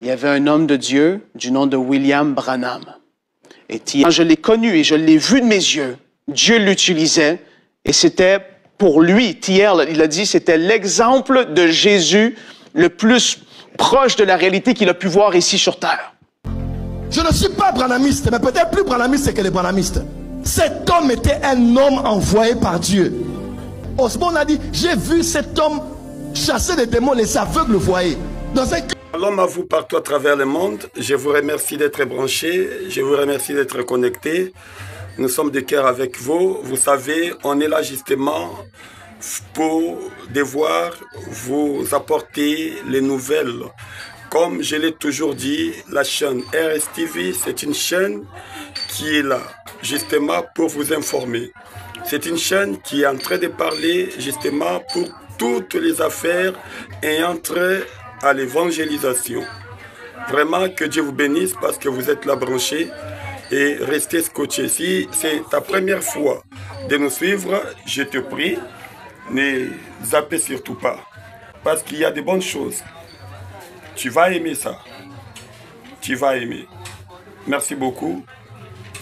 Il y avait un homme de Dieu du nom de William Branham. Et quand je l'ai connu et je l'ai vu de mes yeux, Dieu l'utilisait et c'était pour lui, Thiers, il a dit, c'était l'exemple de Jésus le plus proche de la réalité qu'il a pu voir ici sur terre. Je ne suis pas branhamiste, mais peut-être plus branhamiste que les branhamistes. Cet homme était un homme envoyé par Dieu. Osborne a dit, j'ai vu cet homme chasser des démons, les aveugles voyaient. Dans un... Shalom à vous partout à travers le monde. Je vous remercie d'être branchés. Je vous remercie d'être connectés. Nous sommes de cœur avec vous. Vous savez, on est là justement pour devoir vous apporter les nouvelles. Comme je l'ai toujours dit, la chaîne RSTV, c'est une chaîne qui est là justement pour vous informer. C'est une chaîne qui est en train de parler justement pour toutes les affaires ayant trait à l'évangélisation. Vraiment que Dieu vous bénisse parce que vous êtes là branchés et restez scotchés. Si c'est ta première fois de nous suivre, je te prie, ne zappez surtout pas parce qu'il y a de bonnes choses. Tu vas aimer ça. Tu vas aimer. Merci beaucoup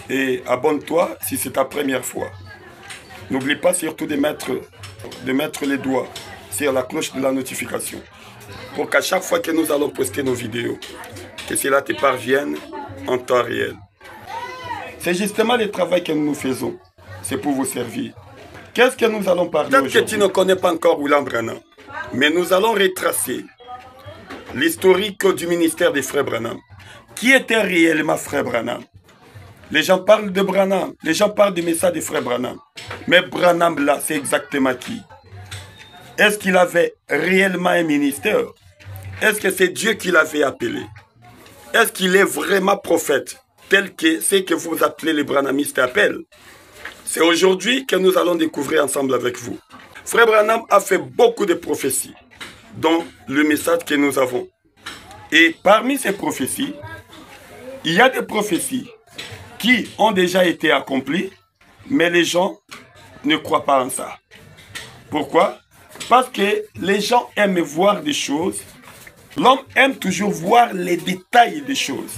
et abonne-toi si c'est ta première fois. N'oublie pas surtout de mettre les doigts sur la cloche de la notification pour qu'à chaque fois que nous allons poster nos vidéos, que cela te parvienne en temps réel. C'est justement le travail que nous faisons. C'est pour vous servir. Qu'est-ce que nous allons parler aujourd'hui? Peut-être que tu ne connais pas encore William Branham, mais nous allons retracer l'historique du ministère des frères Branham. Qui était réellement frère Branham? Les gens parlent de Branham, les gens parlent du message des frères Branham. Mais Branham là, c'est exactement qui? Est-ce qu'il avait réellement un ministère? Est-ce que c'est Dieu qui l'avait appelé? Est-ce qu'il est vraiment prophète, tel que ce que vous appelez les branhamistes appellent? C'est aujourd'hui que nous allons découvrir ensemble avec vous. Frère Branham a fait beaucoup de prophéties dans le message que nous avons. Et parmi ces prophéties, il y a des prophéties qui ont déjà été accomplies, mais les gens ne croient pas en ça. Pourquoi? Parce que les gens aiment voir des choses. L'homme aime toujours voir les détails des choses.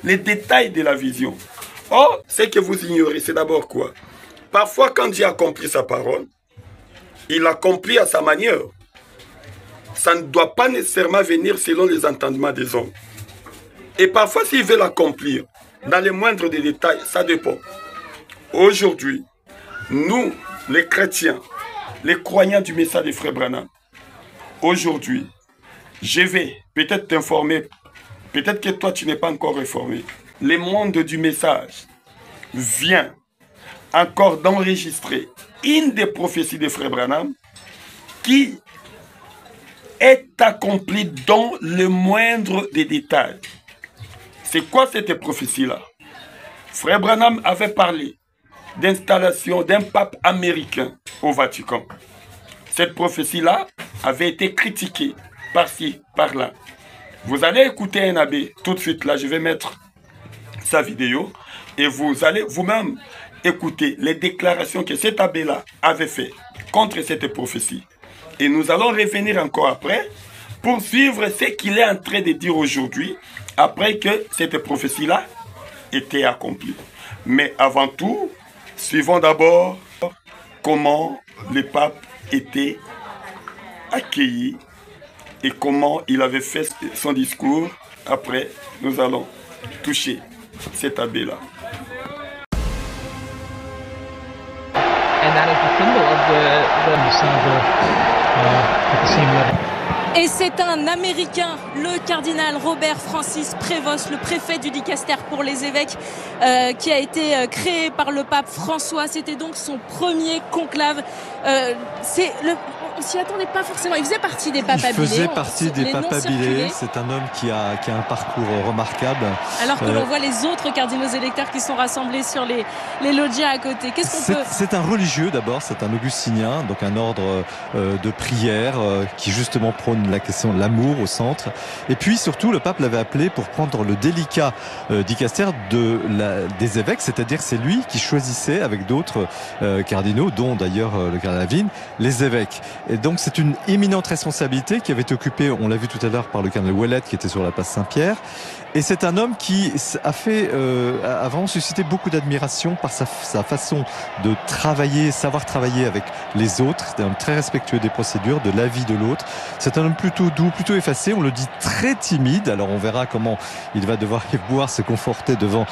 Les détails de la vision. Or, ce que vous ignorez, c'est d'abord quoi? Parfois, quand Dieu accomplit sa parole, il l'accomplit à sa manière. Ça ne doit pas nécessairement venir selon les entendements des hommes. Et parfois, s'il veut l'accomplir dans les moindres des détails, ça dépend. Aujourd'hui, nous, les chrétiens, les croyants du message des frères Branham, aujourd'hui, je vais peut-être t'informer, peut-être que toi tu n'es pas encore informé. Le monde du message vient encore d'enregistrer une des prophéties des frères Branham qui est accomplie dans le moindre des détails. C'est quoi cette prophétie-là? Frère Branham avait parlé d'installation d'un pape américain au Vatican. Cette prophétie-là avait été critiquée par-ci, par-là. Vous allez écouter un abbé tout de suite, là, je vais mettre sa vidéo, et vous allez vous-même écouter les déclarations que cet abbé-là avait fait contre cette prophétie. Et nous allons revenir encore après pour suivre ce qu'il est en train de dire aujourd'hui, après que cette prophétie-là était accomplie. Mais avant tout, suivons d'abord comment le pape était accueilli et comment il avait fait son discours. Après, nous allons toucher cet abbé-là. Et c'est un Américain, le cardinal Robert Francis Prévost, le préfet du Dicaster pour les évêques, qui a été créé par le pape François. C'était donc son premier conclave. On s'y attendait pas forcément. Il faisait partie des papes habilés. Il faisait partie des papes habilés. C'est un homme qui a un parcours remarquable. Alors que l'on voit les autres cardinaux électeurs qui sont rassemblés sur les loggias à côté. Qu'est-ce qu'on peut... C'est un religieux d'abord, c'est un augustinien, donc un ordre de prière qui justement prône la question de l'amour au centre. Et puis surtout, le pape l'avait appelé pour prendre le délicat dicaster des évêques, c'est-à-dire c'est lui qui choisissait avec d'autres cardinaux, dont d'ailleurs le cardinal Lavigne, les évêques. Et donc c'est une éminente responsabilité qui avait été occupée, on l'a vu tout à l'heure, par le cardinal Ouellet qui était sur la place Saint-Pierre. Et c'est un homme qui a vraiment suscité beaucoup d'admiration par sa façon de travailler, savoir travailler avec les autres. C'est un homme très respectueux des procédures, de l'avis de l'autre. C'est un homme plutôt doux, plutôt effacé. On le dit très timide. Alors on verra comment il va devoir pouvoir se conforter devant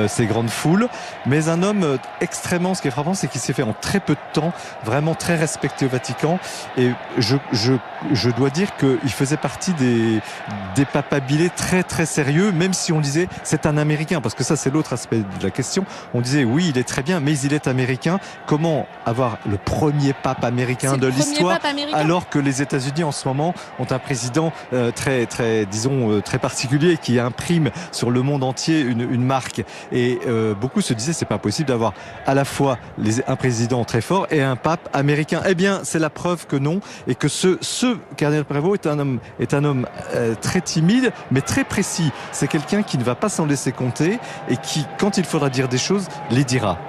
ces grandes foules. Mais un homme extrêmement, ce qui est frappant, c'est qu'il s'est fait en très peu de temps vraiment très respecté au Vatican. Et je dois dire qu'il faisait partie des papabilés très très sérieux, même si on disait c'est un Américain, parce que ça c'est l'autre aspect de la question. On disait oui, il est très bien, mais il est américain. Comment avoir le premier pape américain de l'histoire, alors que les États-Unis en ce moment ont un président très particulier qui imprime sur le monde entier une marque. Et beaucoup se disaient c'est pas possible d'avoir à la fois un président très fort et un pape américain. Eh bien, c'est la preuve que non, et que ce cardinal Prévost est un homme très timide, mais très précis. C'est quelqu'un qui ne va pas s'en laisser compter et qui, quand il faudra dire des choses, les dira.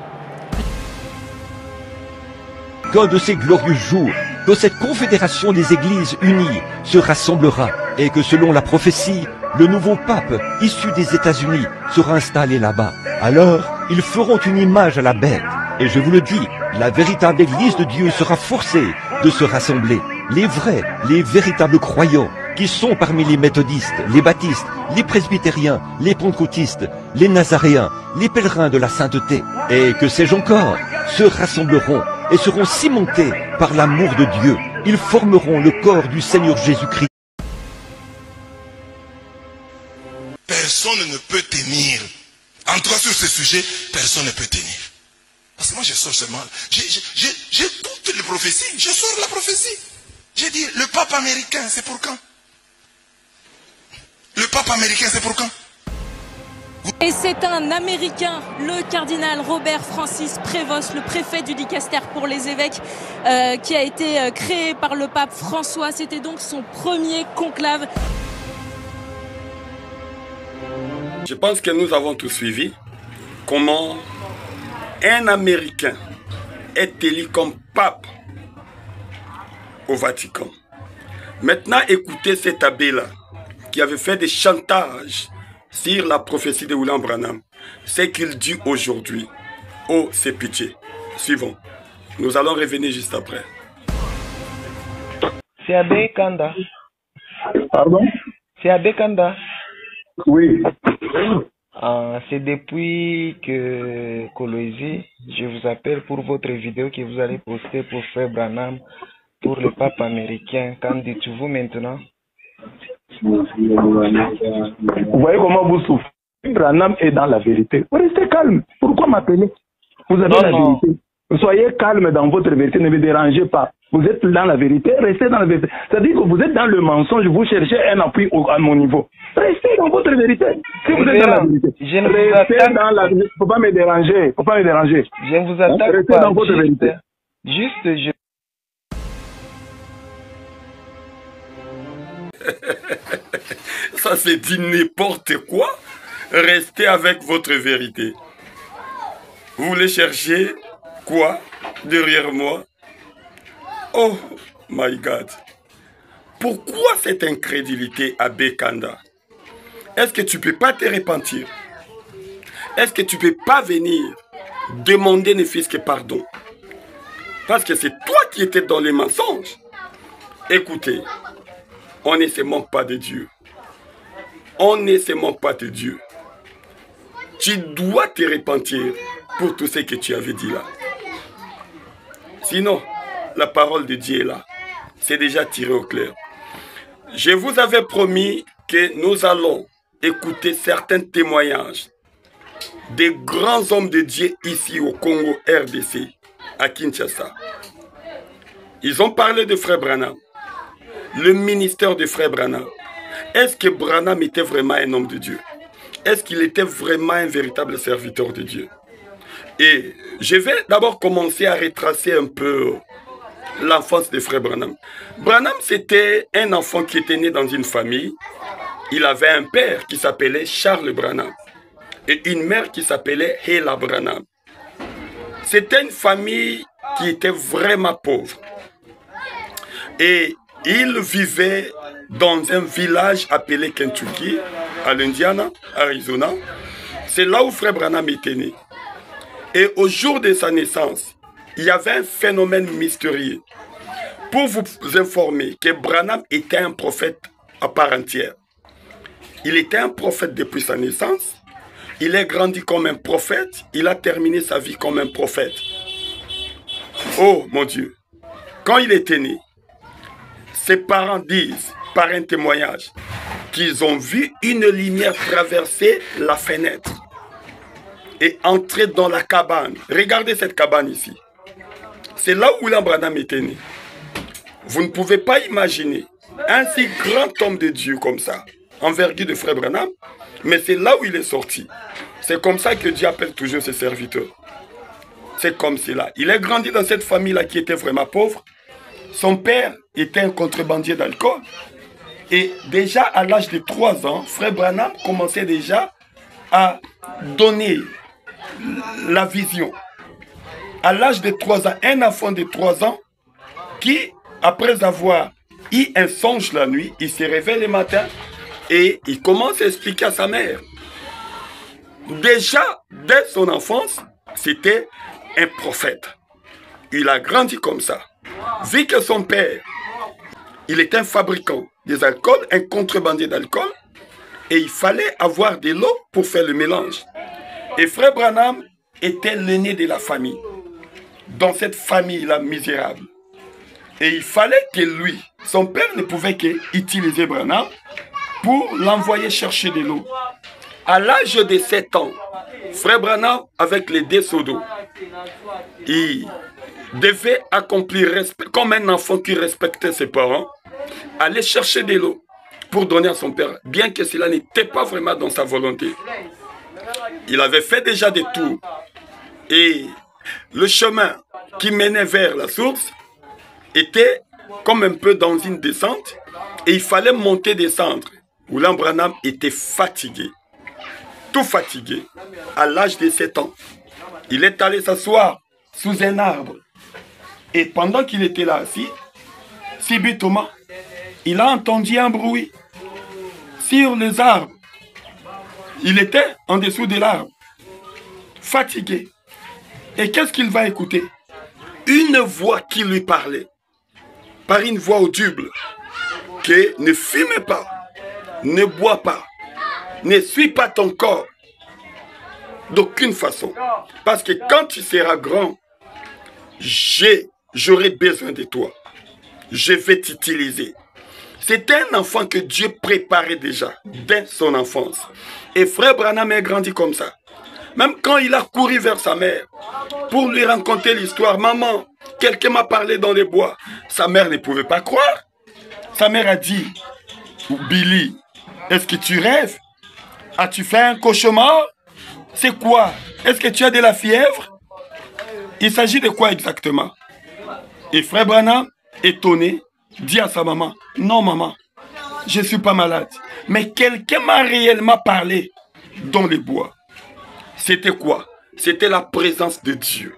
Qu'un de ces glorieux jours, que cette confédération des églises unies se rassemblera et que selon la prophétie, le nouveau pape issu des États-Unis sera installé là-bas. Alors, ils feront une image à la bête. Et je vous le dis, la véritable église de Dieu sera forcée de se rassembler. Les vrais, les véritables croyants qui sont parmi les méthodistes, les baptistes, les presbytériens, les pentecôtistes, les nazaréens, les pèlerins de la sainteté, et que sais-je encore, se rassembleront et seront cimentés par l'amour de Dieu. Ils formeront le corps du Seigneur Jésus-Christ. Personne ne peut tenir. En tout cas, sur ce sujet, personne ne peut tenir. Parce que moi, je sors seulement. J'ai toutes les prophéties. Je sors la prophétie. J'ai dit, le pape américain, c'est pour quand? Le pape américain, c'est pour quand? Et c'est un Américain, le cardinal Robert Francis Prévost, le préfet du dicaster pour les évêques, qui a été créé par le pape François. C'était donc son premier conclave. Je pense que nous avons tous suivi comment un Américain est élu comme pape au Vatican. Maintenant, écoutez cet abbé-là qui avait fait des chantages sur la prophétie de William Branham. C'est qu'il dit aujourd'hui. Oh, c'est pitié. Suivons. Nous allons revenir juste après. C'est Abbé Kanda. Pardon? C'est Abbé Kanda. Oui. C'est depuis que Colosie, je vous appelle pour votre vidéo que vous allez poster pour Frère Branham, pour le pape américain. Qu'en dites-vous maintenant? Vous voyez comment vous souffrez. Branham est dans la vérité. Restez calme. Pourquoi m'appeler? Vous avez la vérité. Soyez calme dans votre vérité, ne me dérangez pas. Vous êtes dans la vérité, restez dans la vérité. C'est-à-dire que vous êtes dans le mensonge, vous cherchez un appui à mon niveau. Restez dans votre vérité. Si vous êtes dans la vérité, restez dans la vérité. Faut pas me déranger. Faut pas me déranger. Je ne vous attaque restez pas. Dans votre vérité. Juste, Ça c'est dit n'importe quoi. Restez avec votre vérité. Vous voulez chercher quoi derrière moi? Oh my God. Pourquoi cette incrédulité, Abbé Kanda? Est-ce que tu ne peux pas te repentir? Est-ce que tu ne peux pas venir demander ne fût-ce que pardon? Parce que c'est toi qui étais dans les mensonges. Écoutez, on ne se moque pas de Dieu. On ne se moque pas de Dieu. Tu dois te repentir pour tout ce que tu avais dit là. Sinon, la parole de Dieu est là. C'est déjà tiré au clair. Je vous avais promis que nous allons écouter certains témoignages des grands hommes de Dieu ici au Congo RDC, à Kinshasa. Ils ont parlé de Frère Branham, le ministère de Frère Branham. Est-ce que Branham était vraiment un homme de Dieu? Est-ce qu'il était vraiment un véritable serviteur de Dieu? Et je vais d'abord commencer à retracer un peu l'enfance de Frère Branham. Branham, c'était un enfant qui était né dans une famille. Il avait un père qui s'appelait Charles Branham et une mère qui s'appelait Hela Branham. C'était une famille qui était vraiment pauvre. Et il vivait dans un village appelé Kentucky, à l'Indiana, Arizona. C'est là où Frère Branham était né. Et au jour de sa naissance, il y avait un phénomène mystérieux. Pour vous informer que Branham était un prophète à part entière. Il était un prophète depuis sa naissance. Il est grandi comme un prophète. Il a terminé sa vie comme un prophète. Oh mon Dieu! Quand il était né, ses parents disent, par un témoignage, qu'ils ont vu une lumière traverser la fenêtre et entrer dans la cabane. Regardez cette cabane ici. C'est là où William Branham était né. Vous ne pouvez pas imaginer un si grand homme de Dieu comme ça, envergure de Frère Branham, mais c'est là où il est sorti. C'est comme ça que Dieu appelle toujours ses serviteurs. C'est comme cela. Il est grandi dans cette famille-là qui était vraiment pauvre. Son père était un contrebandier d'alcool. Et déjà à l'âge de 3 ans, Frère Branham commençait déjà à donner la vision. À l'âge de 3 ans, un enfant de 3 ans qui, après avoir eu un songe la nuit, il se réveille le matin et il commence à expliquer à sa mère. Déjà, dès son enfance, c'était un prophète. Il a grandi comme ça. Vu que son père, il était un fabricant des alcools, un contrebandier d'alcool, et il fallait avoir de l'eau pour faire le mélange. Et Frère Branham était l'aîné de la famille, dans cette famille-là misérable. Et il fallait que lui, son père ne pouvait qu'utiliser Branham pour l'envoyer chercher de l'eau. À l'âge de 7 ans, Frère Branham, avec les 2 seaux d'eau, il devait accomplir, comme un enfant qui respectait ses parents, aller chercher de l'eau pour donner à son père, bien que cela n'était pas vraiment dans sa volonté. Il avait fait déjà des tours. Et le chemin qui menait vers la source était comme un peu dans une descente. Et il fallait monter, descendre. William Branham était fatigué. Tout fatigué. À l'âge de 7 ans. Il est allé s'asseoir sous un arbre. Et pendant qu'il était là assis, subitement, il a entendu un bruit sur les arbres. Il était en dessous de l'arbre, fatigué. Et qu'est-ce qu'il va écouter? Une voix qui lui parlait, par une voix audible, que ne fume pas, ne bois pas, ne suis pas ton corps, d'aucune façon. Parce que quand tu seras grand, j'aurai besoin de toi. Je vais t'utiliser. C'était un enfant que Dieu préparait déjà dès son enfance. Et Frère Branham est grandi comme ça. Même quand il a couru vers sa mère pour lui raconter l'histoire, maman, quelqu'un m'a parlé dans les bois. Sa mère ne pouvait pas croire. Sa mère a dit, Billy, est-ce que tu rêves? As-tu fait un cauchemar? C'est quoi? Est-ce que tu as de la fièvre? Il s'agit de quoi exactement? Et Frère Branham, étonné, dit à sa maman, non maman, je ne suis pas malade. Mais quelqu'un m'a réellement parlé dans les bois. C'était quoi? C'était la présence de Dieu.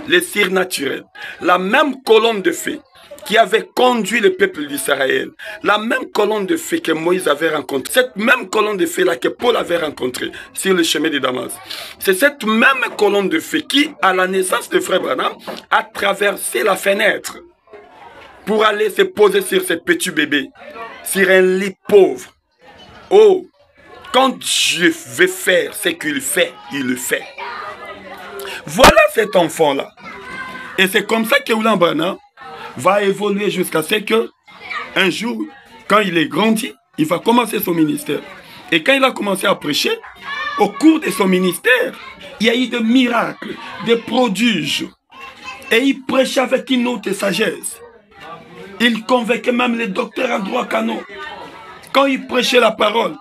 Le surnaturel. La même colonne de feu qui avait conduit le peuple d'Israël. La même colonne de feu que Moïse avait rencontrée. Cette même colonne de feu là que Paul avait rencontrée sur le chemin de Damas. C'est cette même colonne de feu qui, à la naissance de Frère Branham, a traversé la fenêtre pour aller se poser sur ce petit bébé, sur un lit pauvre. Oh, quand Dieu veut faire ce qu'il fait, il le fait. Voilà cet enfant-là. Et c'est comme ça que William Branham va évoluer jusqu'à ce que, un jour, quand il est grandi, il va commencer son ministère. Et quand il a commencé à prêcher, au cours de son ministère, il y a eu des miracles, des prodiges. Et il prêchait avec une haute sagesse. Il convainquait même les docteurs en droit canon. Quand il prêchait la parole,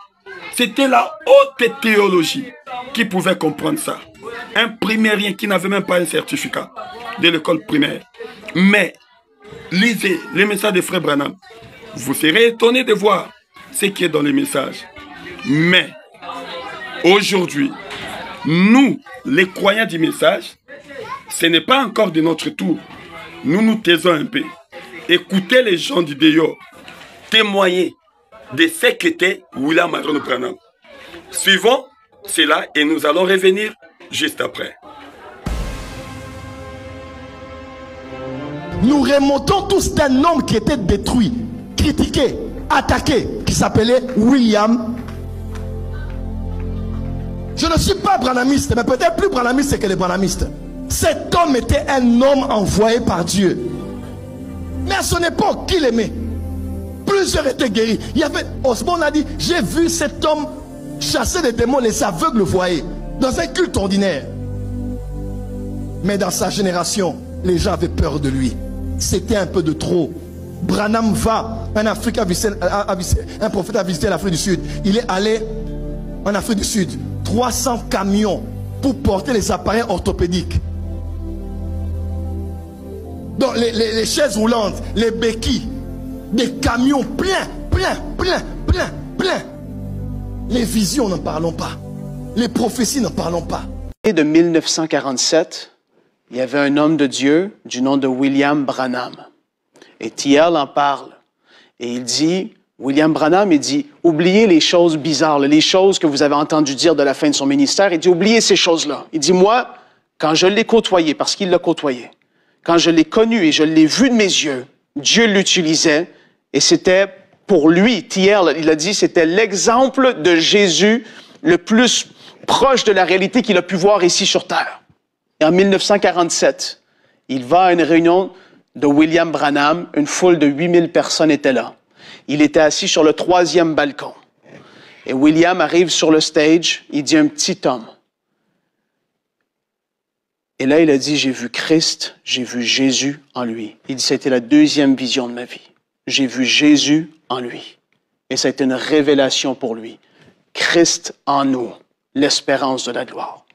c'était la haute théologie qui pouvait comprendre ça. Un primérien qui n'avait même pas un certificat de l'école primaire. Mais, lisez les messages de Frère Branham. Vous serez étonné de voir ce qui est dans les messages. Mais, aujourd'hui, nous, les croyants du message, ce n'est pas encore de notre tour. Nous nous taisons un peu. écouter les gens du dehors témoigner de ce qu'était William Aaron Branham. Suivons cela et nous allons revenir juste après. Nous remontons tous d'un homme qui était détruit, critiqué, attaqué, qui s'appelait William. Je ne suis pas branhamiste, mais peut-être plus branhamiste que les branhamistes. Cet homme était un homme envoyé par Dieu. Mais à son époque, qui l'aimait? Plusieurs étaient guéris. Il y avait, Osborne a dit, j'ai vu cet homme chasser des démons, les aveugles le voyaient, dans un culte ordinaire. Mais dans sa génération, les gens avaient peur de lui. C'était un peu de trop. Branham va, un prophète a visité l'Afrique du Sud. Il est allé en Afrique du Sud. 300 camions pour porter les appareils orthopédiques. Donc les chaises roulantes, les béquilles, des camions pleins. Les visions, n'en parlons pas. Les prophéties, n'en parlons pas. De 1947, il y avait un homme de Dieu du nom de William Branham. Et Thiel en parle. Et il dit, William Branham, il dit, oubliez les choses bizarres, les choses que vous avez entendu dire de la fin de son ministère. Il dit, oubliez ces choses-là. Il dit, moi, quand je l'ai côtoyé, parce qu'il l'a côtoyé, quand je l'ai connu et je l'ai vu de mes yeux, Dieu l'utilisait et c'était pour lui, Thiel, il a dit, c'était l'exemple de Jésus le plus proche de la réalité qu'il a pu voir ici sur Terre. Et en 1947, il va à une réunion de William Branham, une foule de 8000 personnes étaient là. Il était assis sur le 3e balcon. Et William arrive sur le stage, il dit un petit homme. Et là, il a dit, j'ai vu Christ, j'ai vu Jésus en lui. Il dit, c'était la 2e vision de ma vie. J'ai vu Jésus en lui. Et ça a été une révélation pour lui. Christ en nous, l'espérance de la gloire.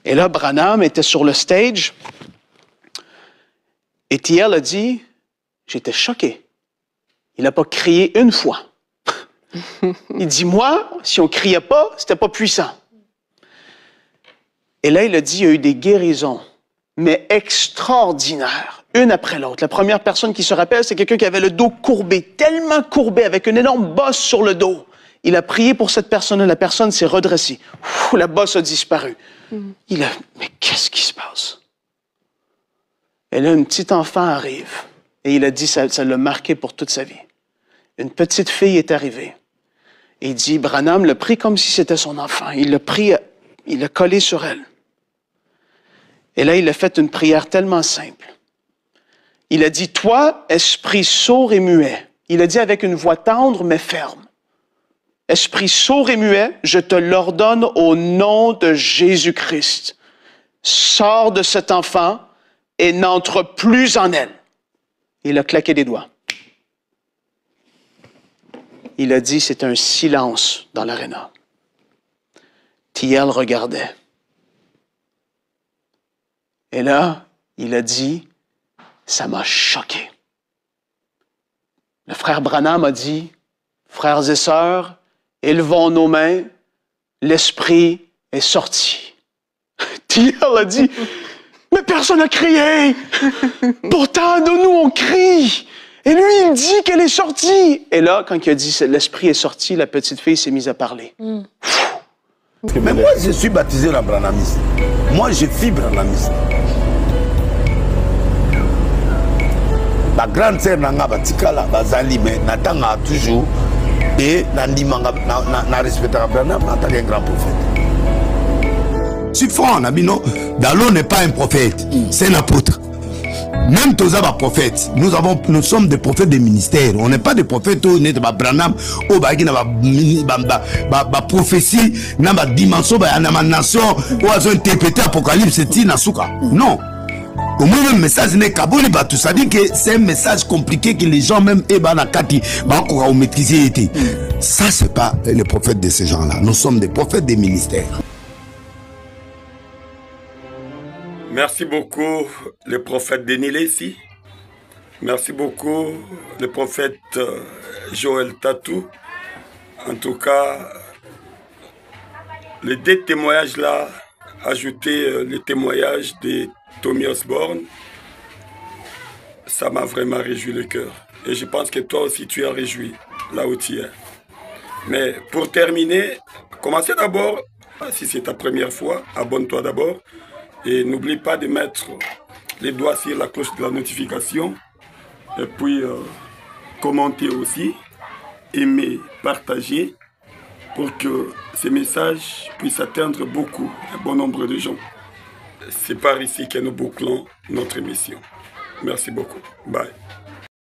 Et là, Branham était sur le stage. Et Thiel a dit, j'étais choqué. Il n'a pas crié une fois. Il dit, moi, si on ne criait pas, c'était pas puissant. Et là, il a dit, il y a eu des guérisons, mais extraordinaires, une après l'autre. La première personne qui se rappelle, c'est quelqu'un qui avait le dos courbé, tellement courbé, avec une énorme bosse sur le dos. Il a prié pour cette personne-là, la personne s'est redressée. La bosse a disparu. Il a, mais qu'est-ce qui se passe? Et là, un petit enfant arrive. Et il a dit, ça l'a marqué pour toute sa vie. Une petite fille est arrivée. Et il dit, Branham l'a pris comme si c'était son enfant. Il l'a pris, il l'a collé sur elle. Et là, il a fait une prière tellement simple. Il a dit, toi, esprit sourd et muet. Il a dit avec une voix tendre mais ferme. Esprit sourd et muet, je te l'ordonne au nom de Jésus-Christ. Sors de cet enfant et n'entre plus en elle. Il a claqué des doigts. Il a dit, c'est un silence dans l'aréna. Thiel regardait. Et là, il a dit, ça m'a choqué. Le frère Branham a dit, frères et sœurs, élevons nos mains, l'esprit est sorti. Thiel a dit, mais personne n'a crié. Pourtant, nous, on crie. Et lui, il dit qu'elle est sortie. Et là, quand il a dit l'esprit est sorti, la petite fille s'est mise à parler. Mais moi, je suis baptisé dans branhamisme. Moi, je suis branhamiste. Ma grande sœur nanga batikala bazali mais natanga toujours et nandimanga na respectera Branham en tant qu'un grand prophète. Si franc, Nabino, Dalo n'est pas un prophète, c'est un apôtre. Même tous les prophètes, nous sommes des prophètes des ministères. On n'est pas des prophètes où n'est pas Branham, où bagi na ba prophétie, na ba dimension, ba na nation, où ils ont interprété Apocalypse et Nasuka. Non. Au moins le message n'est qu'à bon tout ça dit que c'est un message compliqué que les gens même nakati ba ko maîtriser été. Ça c'est pas les prophètes de ces gens-là. Nous sommes des prophètes des ministères. Merci beaucoup, le prophète Denis Lessi. Merci beaucoup, le prophète Joël Tatou. En tout cas, les deux témoignages-là, ajouter le témoignage de Tommy Osborne, ça m'a vraiment réjoui le cœur. Et je pense que toi aussi, tu es réjoui là où tu es. Mais pour terminer, commencez d'abord, si c'est ta première fois, abonne-toi d'abord. Et n'oublie pas de mettre les doigts sur la cloche de la notification. Et puis, commenter aussi, aimer, partager, pour que ces messages puissent atteindre beaucoup, un bon nombre de gens. C'est par ici que nous bouclons notre émission. Merci beaucoup. Bye.